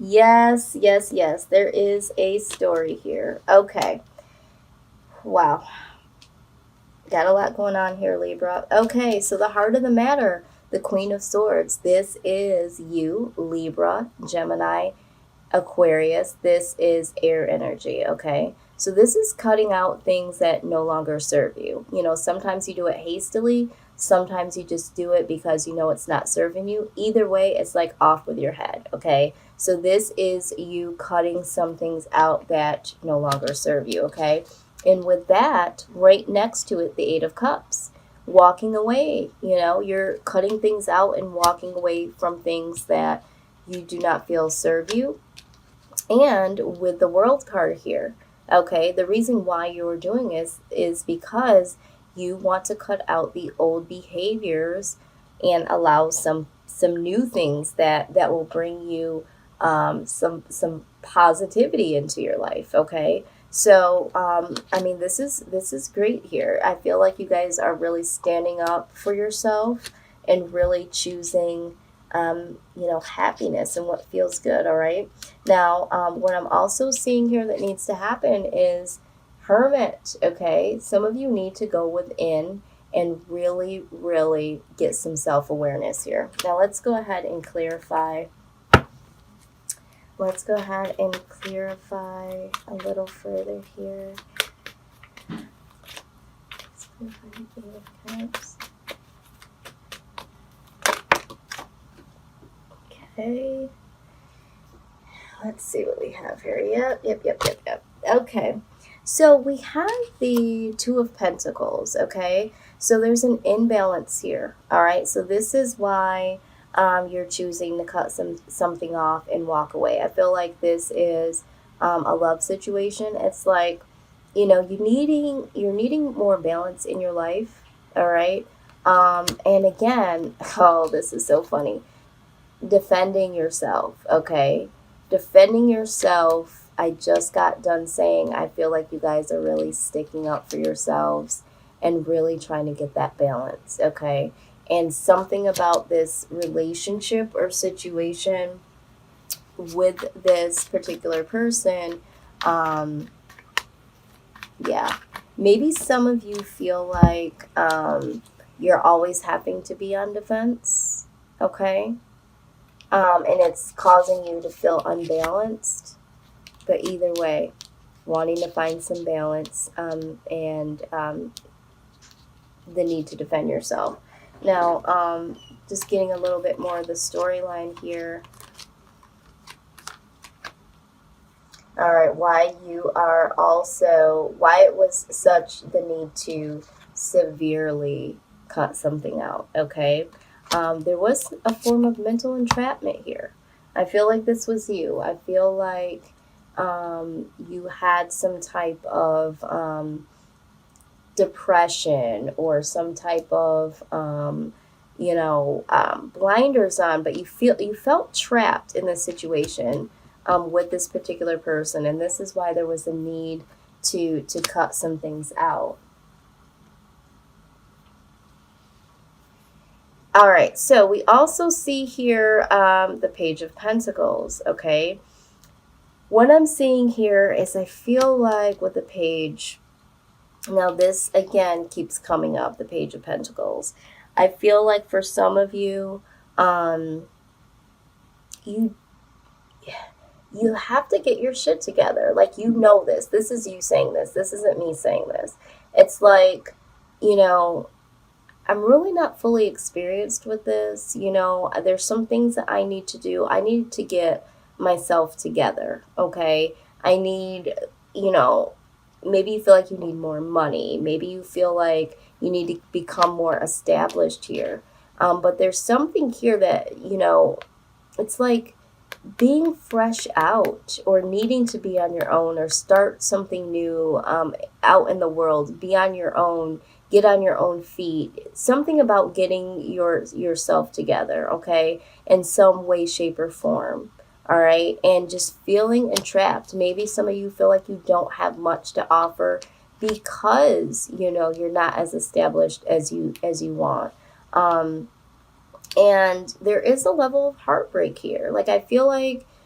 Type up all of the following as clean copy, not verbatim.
Yes, yes, yes. There is a story here. Okay. Wow. Got a lot going on here, Libra. Okay, so the heart of the matter, the Queen of Swords. This is you, Libra, Gemini, Aquarius. This is air energy, okay? So this is cutting out things that no longer serve you. You know, sometimes you do it hastily, sometimes you just do it because you know it's not serving you. Either way, it's like off with your head, okay? So this is you cutting some things out that no longer serve you, okay? And with that, right next to it, the Eight of Cups. Walking away, you know, you're cutting things out and walking away from things that you do not feel serve you. And with the world card here, okay, the reason why you're doing this is because you want to cut out the old behaviors and allow some new things that will bring you some positivity into your life. Okay, so I mean this is great here. I feel like you guys are really standing up for yourself and really choosing happiness and what feels good. All right. Now, what I'm also seeing here that needs to happen is hermit. Okay. Some of you need to go within and really, really get some self awareness here. Now, let's go ahead and clarify. Let's go ahead and clarify a little further here. Let's clarify the Eight of Cups. Okay. Let's see what we have here. Yep. Okay. So we have the Two of Pentacles, okay? So there's an imbalance here, all right? So this is why you're choosing to cut something off and walk away. I feel like this is a love situation. It's like, you know, you're needing more balance in your life, all right? And again, oh, this is so funny. Defending yourself, okay? Defending yourself. I just got done saying I feel like you guys are really sticking up for yourselves and really trying to get that balance, okay? And something about this relationship or situation with this particular person, um, yeah, maybe some of you feel like you're always having to be on defense, okay? And it's causing you to feel unbalanced. But either way, wanting to find some balance and the need to defend yourself. Now, just getting a little bit more of the storyline here. All right, why it was such the need to severely cut something out, okay? There was a form of mental entrapment here. I feel like this was you. I feel like you had some type of depression or some type of blinders on, but you felt trapped in this situation with this particular person, and this is why there was a need to cut some things out. All right, so we also see here the Page of Pentacles, okay? What I'm seeing here is I feel like with the page, now this again keeps coming up, the Page of Pentacles. I feel like for some of you, you you have to get your shit together. Like, you know this. This is you saying this. This isn't me saying this. It's like, you know, I'm really not fully experienced with this. You know, there's some things that I need to do. I need to get myself together, okay? I need, you know, maybe you feel like you need more money. Maybe you feel like you need to become more established here. But there's something here that, you know, it's like being fresh out or needing to be on your own or start something new out in the world, be on your own, get on your own feet. Something about getting yourself together, okay, in some way, shape, or form. All right, and just feeling entrapped. Maybe some of you feel like you don't have much to offer because you know you're not as established as you want. And there is a level of heartbreak here. Like, I feel like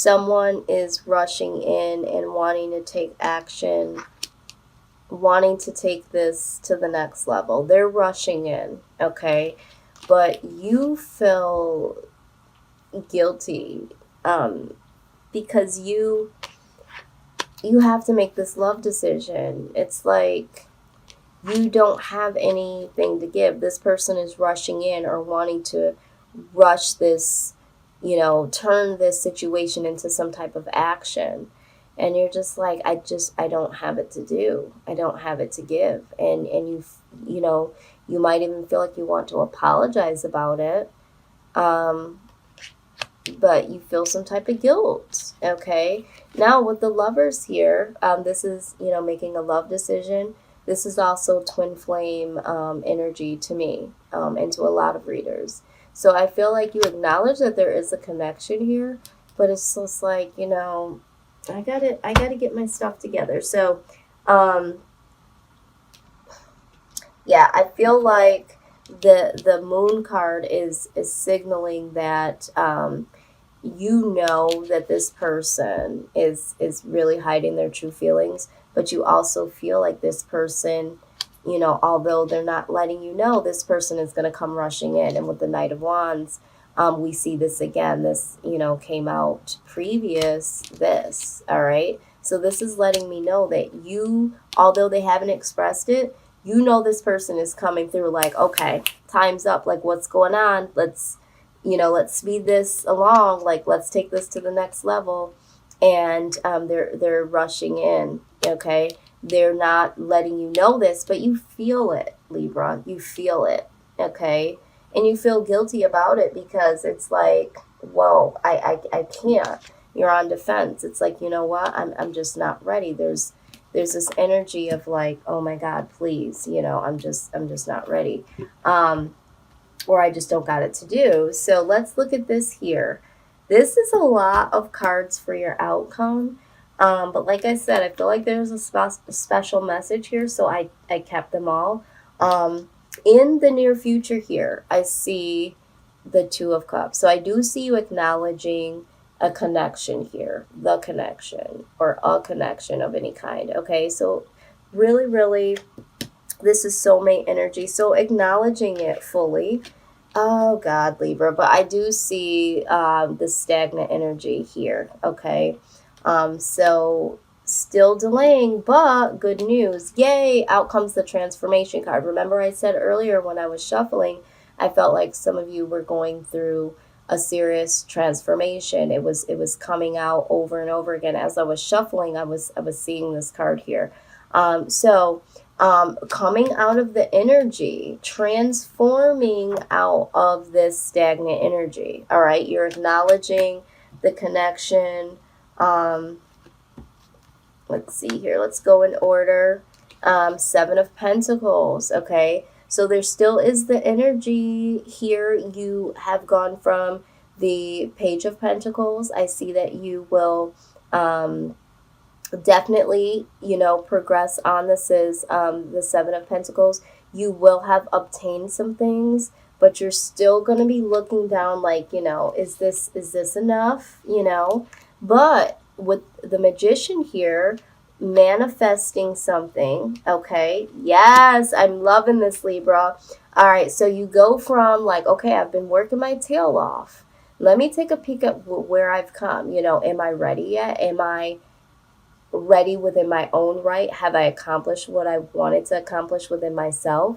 someone is rushing in and wanting to take action, wanting to take this to the next level. They're rushing in, okay? But you feel guilty because you have to make this love decision. It's like you don't have anything to give. This person is rushing in or wanting to rush this, turn this situation into some type of action. And you're just like, I don't have it to do. I don't have it to give. And you might even feel like you want to apologize about it. But you feel some type of guilt, okay? Now, with the lovers here, this is, making a love decision. This is also twin flame energy to me and to a lot of readers. So I feel like you acknowledge that there is a connection here, but it's just like, I gotta get my stuff together. So, yeah, I feel like the moon card is signaling that you know that this person is really hiding their true feelings, but you also feel like this person, although they're not letting you know, this person is going to come rushing in. And with the Knight of Wands, we see this again. This, came out previous this, all right? So this is letting me know that you, although they haven't expressed it, this person is coming through like, okay, time's up. Like, what's going on? Let's speed this along. Like, let's take this to the next level. And they're rushing in, okay? They're not letting you know this, but you feel it, Libra. You feel it, okay? And you feel guilty about it because it's like, whoa, I can't. You're on defense. It's like, you know what? I'm just not ready. There's this energy of like, oh my God, please, I'm just not ready. Or I just don't got it to do. So let's look at this here. This is a lot of cards for your outcome. But like I said, I feel like there's a special message here, so I kept them all. In the near future here, I see the Two of Cups. So I do see you acknowledging a connection here, the connection, or a connection of any kind, okay? So really, really, this is soulmate energy, so acknowledging it fully. Oh, God, Libra, but I do see the stagnant energy here, okay? So still delaying, but good news. Yay, out comes the transformation card. Remember I said earlier when I was shuffling, I felt like some of you were going through a serious transformation. It was coming out over and over again. As I was shuffling, I was seeing this card here. Coming out of the energy, transforming out of this stagnant energy. All right, you're acknowledging the connection. Let's see here. Let's go in order. Seven of Pentacles. Okay, so there still is the energy here. You have gone from the Page of Pentacles. I see that you will definitely, progress on. This is the Seven of Pentacles. You will have obtained some things, but you're still going to be looking down like, is this enough? But with the Magician here, manifesting something, okay? Yes, I'm loving this, Libra. All right, so you go from like, okay, I've been working my tail off. Let me take a peek at where I've come. Am I ready yet? Am I ready within my own right? Have I accomplished what I wanted to accomplish within myself?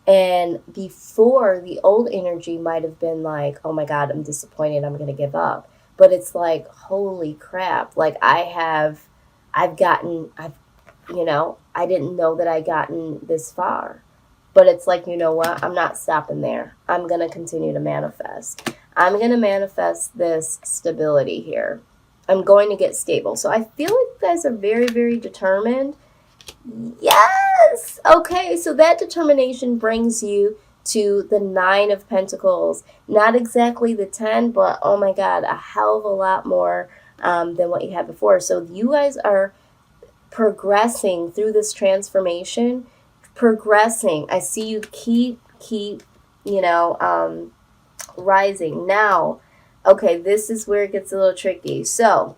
And before, the old energy might have been like, oh my God, I'm disappointed, I'm going to give up. But it's like, holy crap, like I didn't know that I'd gotten this far. But it's like, you know what? I'm not stopping there. I'm going to continue to manifest. I'm going to manifest this stability here. I'm going to get stable. So I feel like you guys are very, very determined. Yes! Okay, so that determination brings you to the Nine of Pentacles. Not exactly the 10, but oh my God, a hell of a lot more than what you had before. So you guys are progressing through this transformation. Progressing. I see you keep, rising. Now, Okay, this is where it gets a little tricky. So,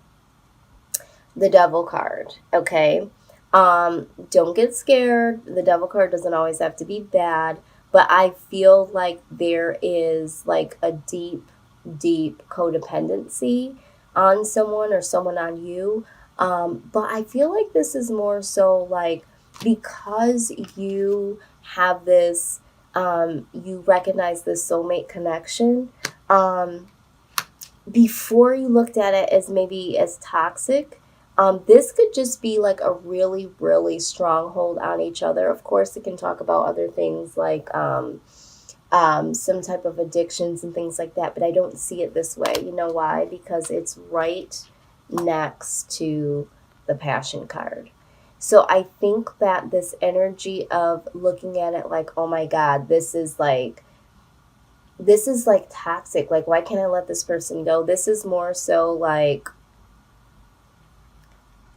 the devil card, okay? Don't get scared. The devil card doesn't always have to be bad, but I feel like there is like a deep, deep codependency on someone or someone on you. But I feel like this is more so like because you have this, you recognize this soulmate connection. Before you looked at it as maybe as toxic, this could just be like a really, really strong hold on each other. Of course, it can talk about other things like some type of addictions and things like that, but I don't see it this way. You know why? Because it's right next to the passion card. So I think that this energy of looking at it like, oh my God, this is like toxic. Like, why can't I let this person go? This is more so like,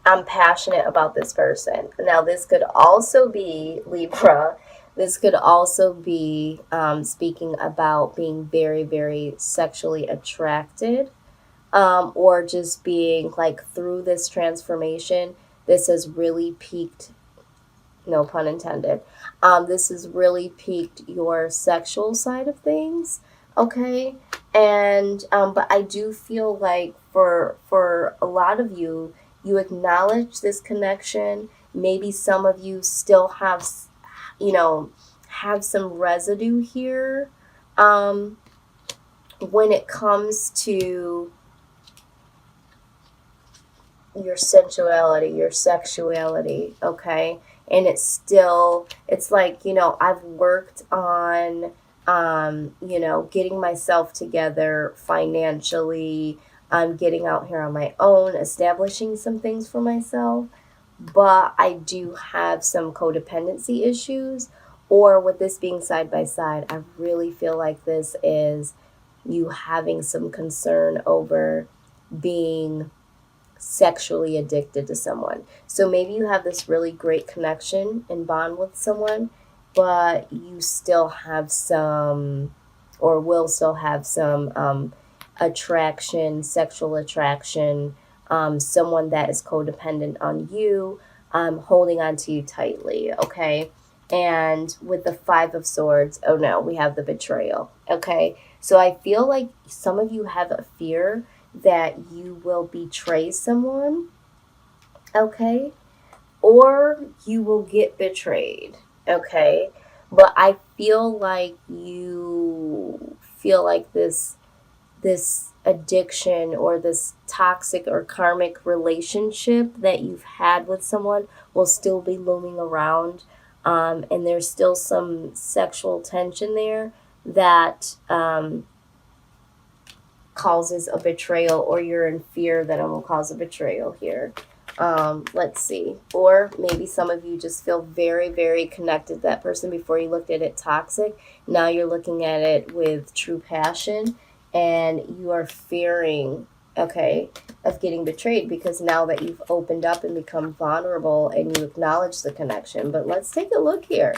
I'm passionate about this person. Now, this could also be Libra. This could also be speaking about being very, very sexually attracted, or just being like through this transformation. This has really piqued, no pun intended. This has really piqued your sexual side of things, okay? And but I do feel like for a lot of you, you acknowledge this connection. Maybe some of you still have, you know, have some residue here. When it comes to your sensuality, your sexuality, okay? And it's like, I've worked on, getting myself together financially. I'm getting out here on my own, establishing some things for myself. But I do have some codependency issues. Or with this being side by side, I really feel like this is you having some concern over being sexually addicted to someone. So maybe you have this really great connection and bond with someone, but you still have some, or will still have some attraction, sexual attraction, someone that is codependent on you, holding on to you tightly, okay? And with the Five of Swords, oh no, we have the betrayal, okay? So I feel like some of you have a fear that you will betray someone, okay? Or you will get betrayed, okay? But I feel like you feel like this addiction or this toxic or karmic relationship that you've had with someone will still be looming around. And there's still some sexual tension there that causes a betrayal, or you're in fear that it will cause a betrayal here. Let's see. Or maybe some of you just feel very, very connected to that person. Before you looked at it toxic. Now you're looking at it with true passion, and you are fearing, okay, of getting betrayed, because now that you've opened up and become vulnerable and you acknowledge the connection. But let's take a look here.